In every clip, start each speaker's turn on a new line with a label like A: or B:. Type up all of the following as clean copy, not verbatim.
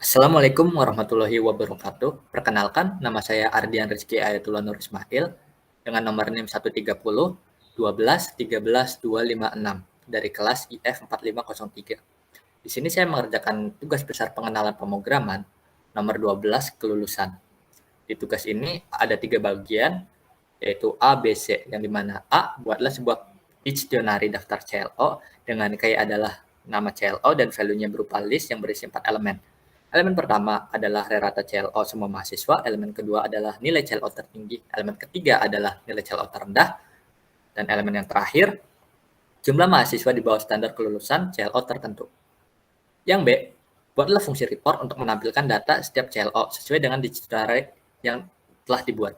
A: Assalamualaikum warahmatullahi wabarakatuh. Perkenalkan, nama saya Ardian Rizky Ayatullah Nur Ismail dengan nomor NIM 130 12 13 256 dari kelas IF 4503. Di sini saya mengerjakan tugas besar pengenalan pemrograman nomor 12 kelulusan. Di tugas ini ada 3 bagian, yaitu A, B, C, yang dimana A buatlah sebuah dictionary daftar CLO dengan key adalah nama CLO dan value-nya berupa list yang berisi 4 elemen. Elemen pertama adalah rata CLO semua mahasiswa, elemen kedua adalah nilai CLO tertinggi, elemen ketiga adalah nilai CLO terendah, dan elemen yang terakhir, jumlah mahasiswa di bawah standar kelulusan CLO tertentu. Yang B, buatlah fungsi report untuk menampilkan data setiap CLO sesuai dengan dictionary yang telah dibuat.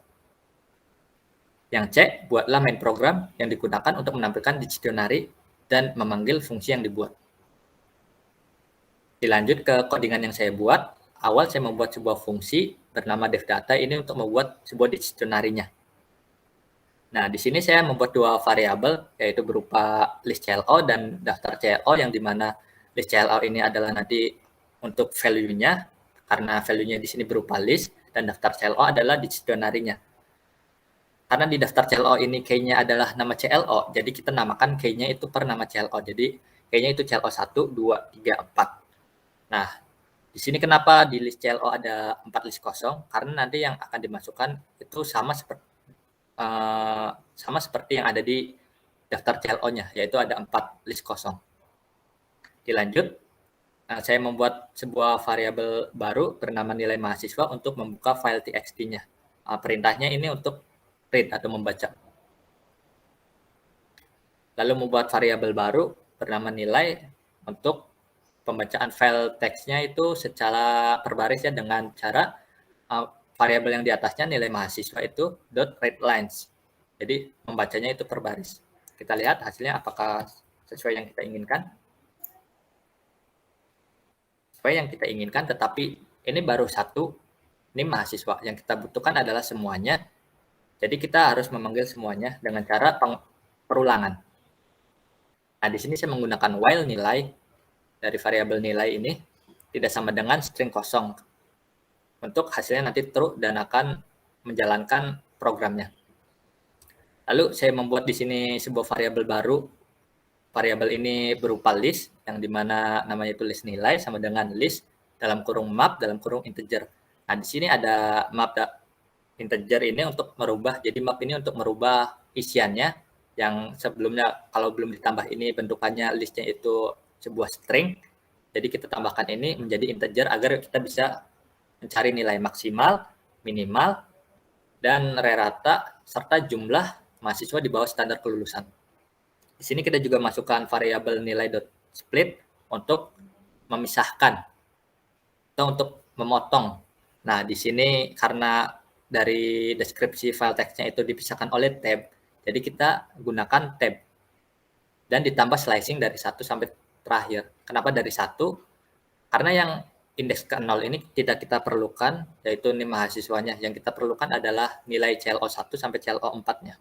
A: Yang C, buatlah main program yang digunakan untuk menampilkan dictionary dan memanggil fungsi yang dibuat. Dilanjut ke codingan yang saya buat. Awal saya membuat sebuah fungsi bernama devData ini untuk membuat sebuah dictionary-nya. Nah, di sini saya membuat dua variabel, yaitu berupa list CLO dan daftar CLO, yang dimana list CLO ini adalah nanti untuk value-nya, karena value-nya di sini berupa list, dan daftar CLO adalah dictionary-nya. Karena di daftar CLO ini key-nya adalah nama CLO, jadi kita namakan key-nya itu per nama CLO. Jadi key-nya itu CLO 1, 2, 3, 4. Nah, di sini kenapa di list CLO ada 4 list kosong? Karena nanti yang akan dimasukkan itu sama seperti yang ada di daftar CLO-nya, yaitu ada 4 list kosong. Dilanjut, saya membuat sebuah variabel baru bernama nilai mahasiswa untuk membuka file txt-nya. Perintahnya ini untuk read atau membaca. Lalu membuat variabel baru bernama nilai untuk pembacaan file teksnya itu secara perbaris ya, dengan cara variabel yang di atasnya nilai mahasiswa itu .readlines. Jadi membacanya itu perbaris. Kita lihat hasilnya apakah sesuai yang kita inginkan. Sesuai yang kita inginkan, tetapi ini baru satu, ini mahasiswa. Yang kita butuhkan adalah semuanya. Jadi kita harus memanggil semuanya dengan cara perulangan. Nah, di sini saya menggunakan while nilai dari variabel nilai ini tidak sama dengan string kosong. Untuk hasilnya nanti true dan akan menjalankan programnya. Lalu saya membuat di sini sebuah variabel baru. Variabel ini berupa list, yang dimana namanya itu list nilai sama dengan list dalam kurung map dalam kurung integer. Nah, di sini ada map integer ini untuk merubah, jadi map ini untuk merubah isiannya, yang sebelumnya kalau belum ditambah ini bentukannya listnya itu sebuah string. Jadi kita tambahkan ini menjadi integer agar kita bisa mencari nilai maksimal, minimal, dan rata serta jumlah mahasiswa di bawah standar kelulusan. Di sini kita juga masukkan variabel nilai.split untuk memisahkan atau untuk memotong. Nah, di sini karena dari deskripsi file teksnya itu dipisahkan oleh tab, jadi kita gunakan tab dan ditambah slicing dari 1 sampai terakhir. Kenapa dari 1? Karena yang indeks ke 0 ini tidak kita perlukan, yaitu ini mahasiswanya. Yang kita perlukan adalah nilai CLO 1 sampai CLO 4-nya.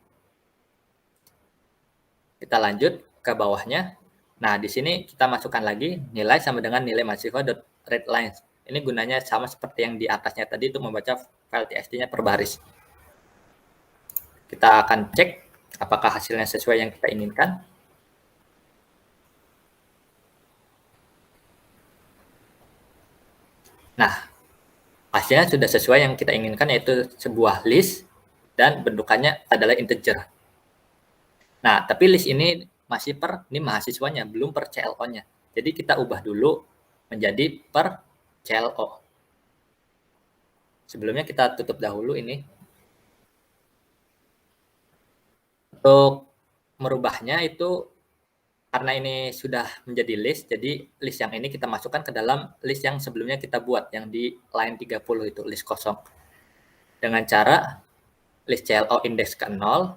A: Kita lanjut ke bawahnya. Nah, di sini kita masukkan lagi nilai sama dengan nilai mahasiswa.readlines. Ini gunanya sama seperti yang di atasnya tadi untuk membaca file txt-nya per baris. Kita akan cek apakah hasilnya sesuai yang kita inginkan. Nah, hasilnya sudah sesuai yang kita inginkan, yaitu sebuah list dan bentukannya adalah integer. Nah, tapi list ini masih per ini mahasiswanya, belum per CLO-nya. Jadi kita ubah dulu menjadi per CLO. Sebelumnya kita tutup dahulu ini. Untuk merubahnya itu karena ini sudah menjadi list, jadi list yang ini kita masukkan ke dalam list yang sebelumnya kita buat, yang di line 30 itu, list kosong. Dengan cara list CLO indeks ke 0,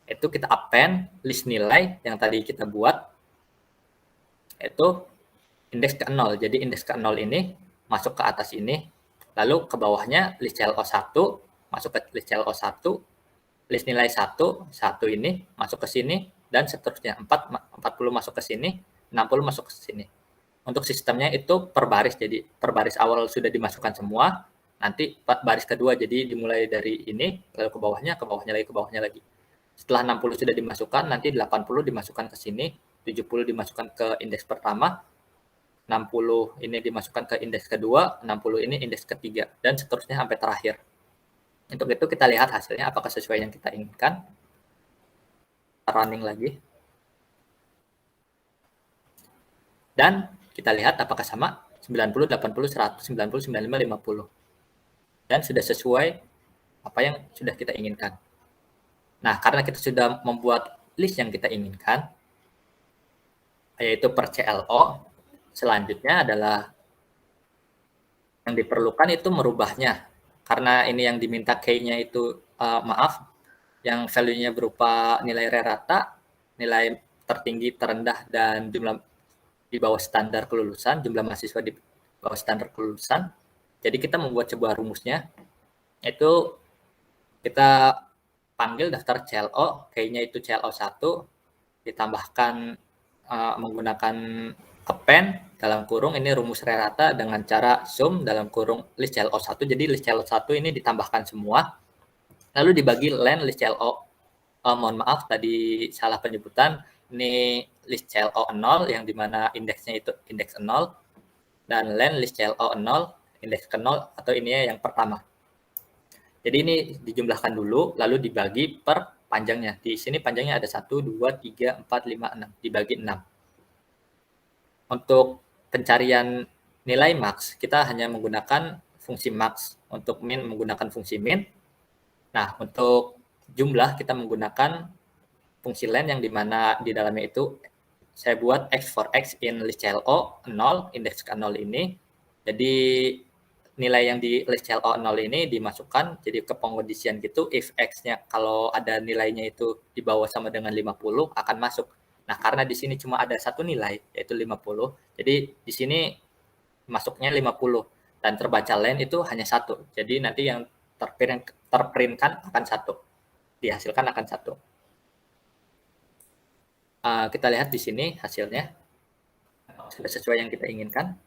A: itu kita append list nilai yang tadi kita buat, itu indeks ke 0. Jadi indeks ke 0 ini masuk ke atas ini, lalu ke bawahnya list CLO 1, masuk ke list CLO 1, list nilai 1 ini masuk ke sini, dan seterusnya 40 masuk ke sini, 60 masuk ke sini. untuk sistemnya itu per baris. Jadi per baris awal sudah dimasukkan semua, nanti baris kedua jadi dimulai dari ini lalu ke bawahnya lagi, ke bawahnya lagi. Setelah 60 sudah dimasukkan, nanti 80 dimasukkan ke sini, 70 dimasukkan ke indeks pertama, 60 ini dimasukkan ke indeks kedua, 60 ini indeks ketiga, dan seterusnya sampai terakhir. Untuk itu kita lihat hasilnya apakah sesuai yang kita inginkan. Running lagi. Dan kita lihat apakah sama 90, 80, 100, 90, 95, 50. Dan sudah sesuai apa yang sudah kita inginkan. Nah, karena kita sudah membuat list yang kita inginkan, yaitu per CLO, selanjutnya adalah yang diperlukan itu merubahnya. Karena ini yang diminta K-nya itu, yang value-nya berupa nilai rata, nilai tertinggi, terendah, dan jumlah di bawah standar kelulusan, jumlah mahasiswa di bawah standar kelulusan. Jadi kita membuat sebuah rumusnya, itu kita panggil daftar CLO, K-nya itu CLO1, ditambahkan menggunakan append dalam kurung ini rumus rata dengan cara sum dalam kurung list CLO1. Jadi list CLO1 ini ditambahkan semua, lalu dibagi len list CLO. Mohon maaf tadi salah penyebutan, ini list CLO 0 yang dimana indeksnya itu indeks 0, dan len list CLO 0 indeks ke 0, atau ini yang pertama. Jadi ini dijumlahkan dulu, lalu dibagi per panjangnya. Di sini panjangnya ada 1, 2, 3, 4, 5, 6. Dibagi 6. Untuk pencarian nilai max, kita hanya menggunakan fungsi max. Untuk min menggunakan fungsi min. Nah, untuk jumlah kita menggunakan fungsi len yang dimana di dalamnya itu saya buat x for x in list CLO 0, indeks ke 0 ini. Jadi nilai yang di list CLO 0 ini dimasukkan jadi ke pengkondisian gitu, if x-nya kalau ada nilainya itu di bawah sama dengan 50 akan masuk. Nah, karena di sini cuma ada satu nilai yaitu 50, jadi di sini masuknya 50 dan terbaca len itu hanya satu. Jadi nanti yang terprintkan akan satu, dihasilkan akan satu. Kita lihat di sini hasilnya sudah sesuai yang kita inginkan.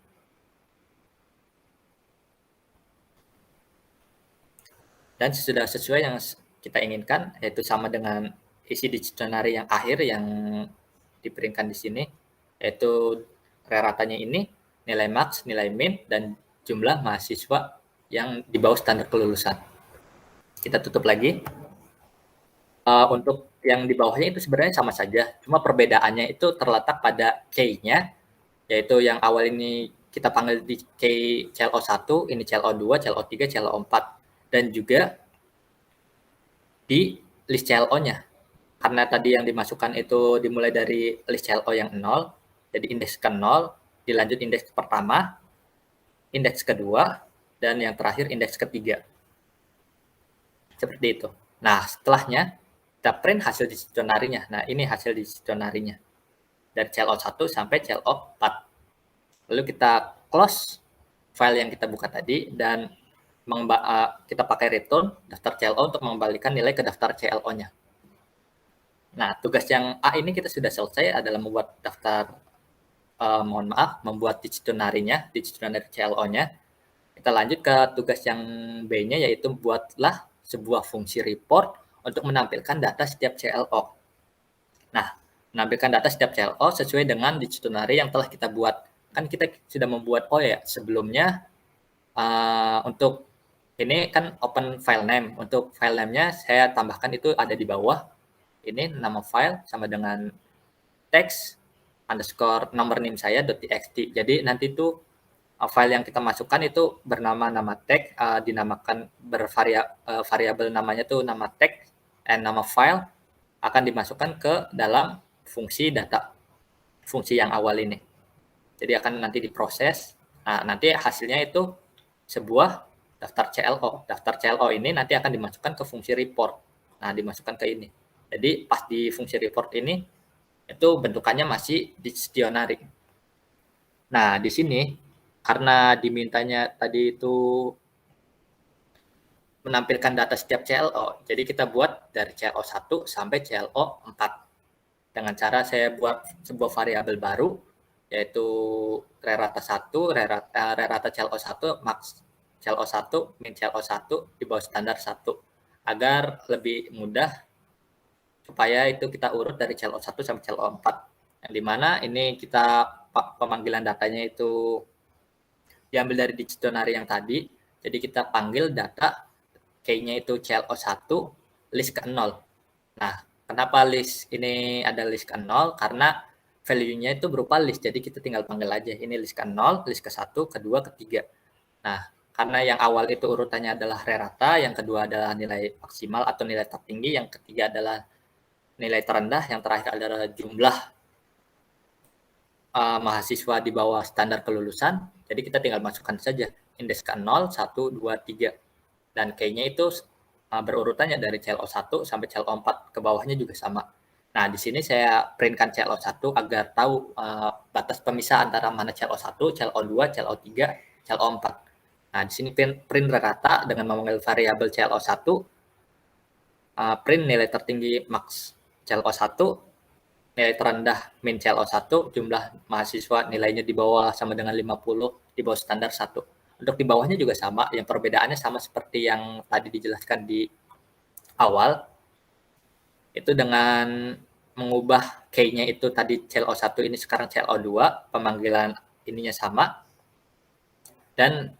A: Dan sudah sesuai yang kita inginkan, yaitu sama dengan isi dictionary yang akhir yang diberikan di sini, yaitu ratanya ini, nilai max, nilai min, dan jumlah mahasiswa yang di bawah standar kelulusan. Kita tutup lagi. Untuk yang di bawahnya itu sebenarnya sama saja, cuma perbedaannya itu terletak pada K-nya, yaitu yang awal ini kita panggil di K CLO1, ini CLO2, CLO3, CLO4, dan juga di list CLO-nya. Karena tadi yang dimasukkan itu dimulai dari list CLO yang 0, jadi indeks ke 0, dilanjut indeks pertama, indeks kedua, dan yang terakhir indeks ketiga. Seperti itu. Nah, setelahnya kita print hasil dictionary-nya. Nah, ini hasil dictionary-nya. Dari CLO1 sampai CLO4. Lalu kita close file yang kita buka tadi dan kita pakai return daftar CLO untuk mengembalikan nilai ke daftar CLO-nya. Nah, tugas yang A ini kita sudah selesai adalah membuat daftar, membuat dictionary-nya, dictionary CLO-nya. Kita lanjut ke tugas yang B-nya, yaitu buatlah sebuah fungsi report untuk menampilkan data setiap CLO. Nah, menampilkan data setiap CLO sesuai dengan dictionary yang telah kita buat. Kan kita sudah membuat sebelumnya untuk ini kan open file name. Untuk file name-nya saya tambahkan itu ada di bawah. Ini nama file sama dengan text underscore nomor NIM saya .txt. Jadi nanti itu file yang kita masukkan itu bernama nama tag, dinamakan variabel namanya tuh nama tag, and nama file akan dimasukkan ke dalam fungsi data, fungsi yang awal ini. Jadi akan nanti diproses. Nah, nanti hasilnya itu sebuah daftar CLO. Daftar CLO ini nanti akan dimasukkan ke fungsi report. Nah, dimasukkan ke ini. Jadi pas di fungsi report ini itu bentukannya masih dictionary. Nah, di sini karena dimintanya tadi itu menampilkan data setiap CLO, jadi kita buat dari CLO1 sampai CLO4. Dengan cara saya buat sebuah variabel baru yaitu rerata 1, rerata ClO1, max ClO1, min ClO1 di bawah standar 1, agar lebih mudah supaya itu kita urut dari ClO1 sampai ClO4. Yang dimana ini kita pemanggilan datanya itu diambil dari dictionary yang tadi. Jadi kita panggil data key-nya itu ClO1 list ke 0. Nah, kenapa list ini ada list ke 0? Karena value-nya itu berupa list. Jadi kita tinggal panggil aja. Ini list ke 0, list ke 1, kedua, ketiga. Nah, karena yang awal itu urutannya adalah rerata, yang kedua adalah nilai maksimal atau nilai tertinggi, yang ketiga adalah nilai terendah, yang terakhir adalah jumlah mahasiswa di bawah standar kelulusan. Jadi kita tinggal masukkan saja indeks ke 0, 1, 2, 3. Dan key-nya itu berurutannya dari ClO1 sampai ClO4, ke bawahnya juga sama. Nah, di sini saya printkan ClO1 agar tahu batas pemisah antara mana ClO1, ClO2, ClO3, ClO4. Nah, di sini print rata dengan memanggil variabel ClO1, print nilai tertinggi max ClO1, nilai terendah min ClO1, jumlah mahasiswa nilainya di bawah sama dengan 50, di bawah standar 1. Untuk di bawahnya juga sama, yang perbedaannya sama seperti yang tadi dijelaskan di awal, itu dengan mengubah key-nya itu tadi ClO1 ini sekarang ClO2, pemanggilan ininya sama, dan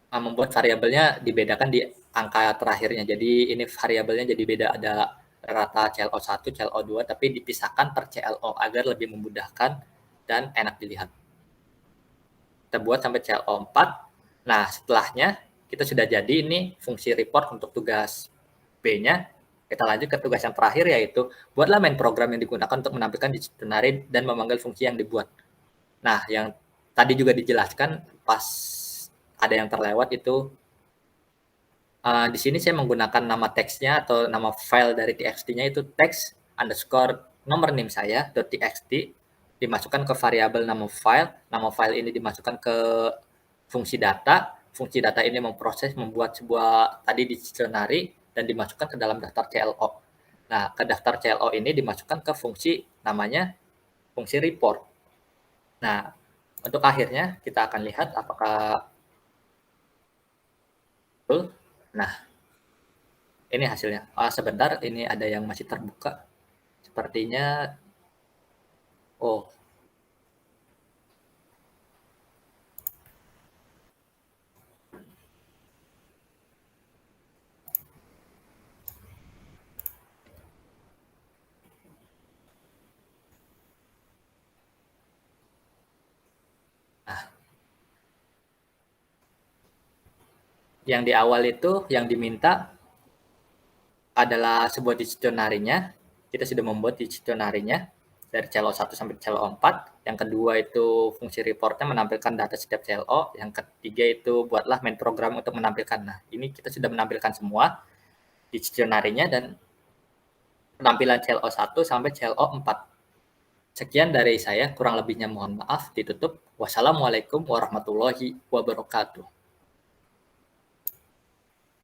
A: membuat variabelnya dibedakan di angka terakhirnya. Jadi ini variabelnya jadi beda, ada rata ClO1, ClO2, tapi dipisahkan per ClO agar lebih memudahkan dan enak dilihat. Kita buat sampai ClO4. Nah, setelahnya kita sudah jadi ini fungsi report untuk tugas B-nya. Kita lanjut ke tugas yang terakhir, yaitu buatlah main program yang digunakan untuk menampilkan dictionary dan memanggil fungsi yang dibuat. Nah, yang tadi juga dijelaskan pas ada yang terlewat itu, di sini saya menggunakan nama teksnya atau nama file dari txt-nya itu text underscore nomor NIM saya .txt, dimasukkan ke variabel nama file ini dimasukkan ke fungsi data ini memproses membuat sebuah tadi dictionary dan dimasukkan ke dalam daftar CLO. Nah, ke daftar CLO ini dimasukkan ke fungsi namanya fungsi report. Nah, untuk akhirnya kita akan lihat apakah betul. Nah, ini hasilnya. Sebentar, ini ada yang masih terbuka. Sepertinya, oh, nah, yang di awal itu yang diminta adalah sebuah dictionary-nya. Kita sudah membuat dictionary-nya dari CLO1 sampai CLO4. Yang kedua itu fungsi report-nya menampilkan data setiap CLO. Yang ketiga itu buatlah main program untuk menampilkan. Nah, ini kita sudah menampilkan semua dictionary-nya dan penampilan CLO1 sampai CLO4. Sekian dari saya, kurang lebihnya mohon maaf, ditutup. Wassalamualaikum warahmatullahi wabarakatuh.